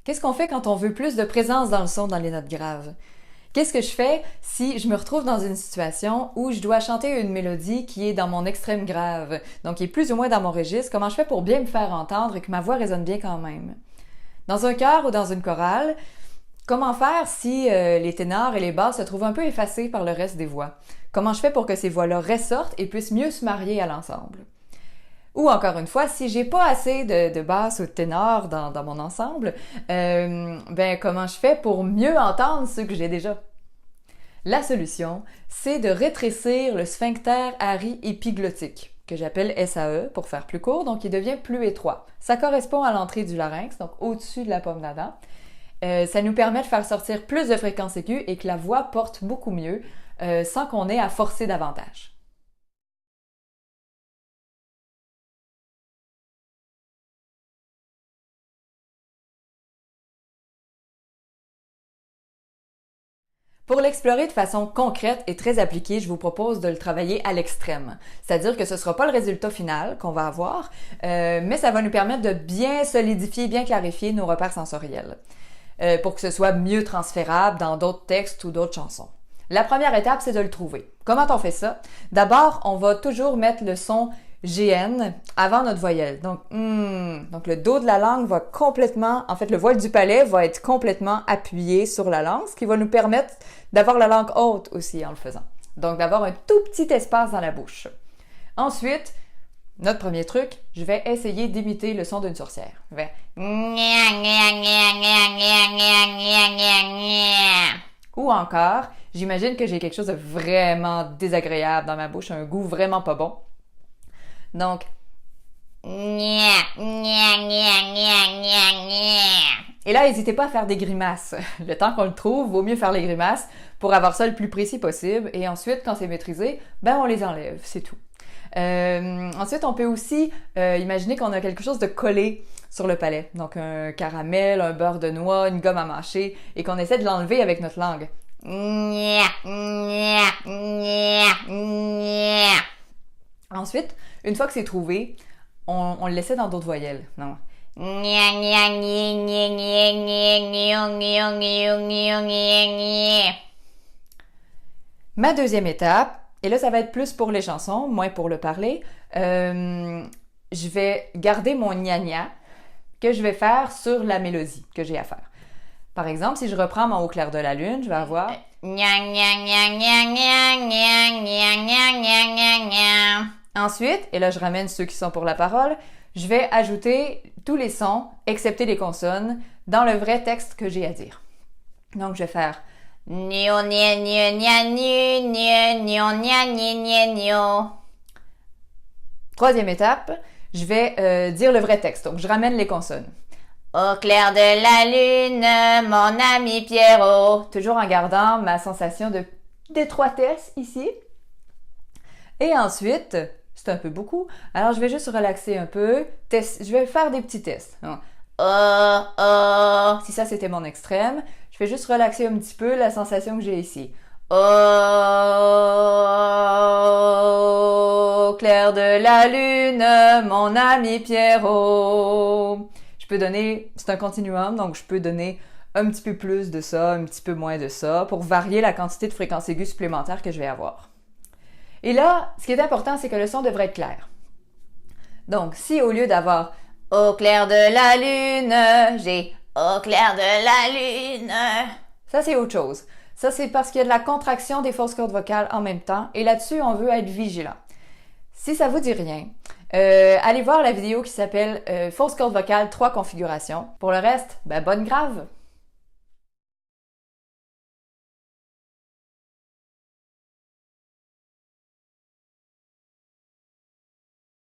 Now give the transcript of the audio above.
Qu'est-ce qu'on fait quand on veut plus de présence dans le son dans les notes graves? Qu'est-ce que je fais si je me retrouve dans une situation où je dois chanter une mélodie qui est dans mon extrême grave, donc qui est plus ou moins dans mon registre? Comment je fais pour bien me faire entendre et que ma voix résonne bien quand même? Dans un chœur ou dans une chorale, comment faire si les ténors et les basses se trouvent un peu effacés par le reste des voix? Comment je fais pour que ces voix-là ressortent et puissent mieux se marier à l'ensemble? Ou encore une fois, si j'ai pas assez de basses ou de ténors dans mon ensemble, comment je fais pour mieux entendre ceux que j'ai déjà? La solution, c'est de rétrécir le sphincter ari-épiglottique, que j'appelle SAE pour faire plus court, donc il devient plus étroit. Ça correspond à l'entrée du larynx, donc au-dessus de la pomme d'Adam. Ça nous permet de faire sortir plus de fréquences aiguës et que la voix porte beaucoup mieux, sans qu'on ait à forcer davantage. Pour l'explorer de façon concrète et très appliquée, je vous propose de le travailler à l'extrême. C'est-à-dire que ce ne sera pas le résultat final qu'on va avoir, mais ça va nous permettre de bien solidifier, bien clarifier nos repères sensoriels, pour que ce soit mieux transférable dans d'autres textes ou d'autres chansons. La première étape, c'est de le trouver. Comment on fait ça? D'abord, on va toujours mettre le son GN avant notre voyelle. Donc le dos de la langue va complètement, en fait, le voile du palais va être complètement appuyé sur la langue, ce qui va nous permettre d'avoir la langue haute aussi en le faisant. Donc d'avoir un tout petit espace dans la bouche. Ensuite, notre premier truc, je vais essayer d'imiter le son d'une sorcière. Je vais ou encore, j'imagine que j'ai quelque chose de vraiment désagréable dans ma bouche, un goût vraiment pas bon. Donc, et là, n'hésitez pas à faire des grimaces. Le temps qu'on le trouve, vaut mieux faire les grimaces pour avoir ça le plus précis possible. Et ensuite, quand c'est maîtrisé, on les enlève, c'est tout. Ensuite, on peut aussi imaginer qu'on a quelque chose de collé sur le palais. Donc, un caramel, un beurre de noix, une gomme à mâcher, et qu'on essaie de l'enlever avec notre langue. Ensuite, une fois que c'est trouvé, on le laissait dans d'autres voyelles. Non. Ma deuxième étape, et là ça va être plus pour les chansons, moins pour le parler, je vais garder mon gna-gna que je vais faire sur la mélodie que j'ai à faire. Par exemple, si je reprends mon Au clair de la lune, je vais avoir ensuite, et là je ramène ceux qui sont pour la parole, je vais ajouter tous les sons, excepté les consonnes, dans le vrai texte que j'ai à dire. Donc je vais faire troisième étape, je vais dire le vrai texte. Donc je ramène les consonnes. Au clair de la lune, mon ami Pierrot. Toujours en gardant ma sensation d'étroitesse ici. Et ensuite, c'est un peu beaucoup, alors je vais juste relaxer un peu. Je vais faire des petits tests. Si ça c'était mon extrême, je vais juste relaxer un petit peu la sensation que j'ai ici. Au clair de la lune, mon ami Pierrot. Je peux donner, c'est un continuum, donc je peux donner un petit peu plus de ça, un petit peu moins de ça, pour varier la quantité de fréquences aiguës supplémentaires que je vais avoir. Et là, ce qui est important, c'est que le son devrait être clair. Donc, si au lieu d'avoir « Au clair de la lune », j'ai « Au clair de la lune », ça c'est autre chose. Ça c'est parce qu'il y a de la contraction des fausses cordes vocales en même temps, et là-dessus, on veut être vigilant. Si ça vous dit rien, allez voir la vidéo qui s'appelle « Fausses cordes vocales, 3 configurations ». Pour le reste, bonne grave!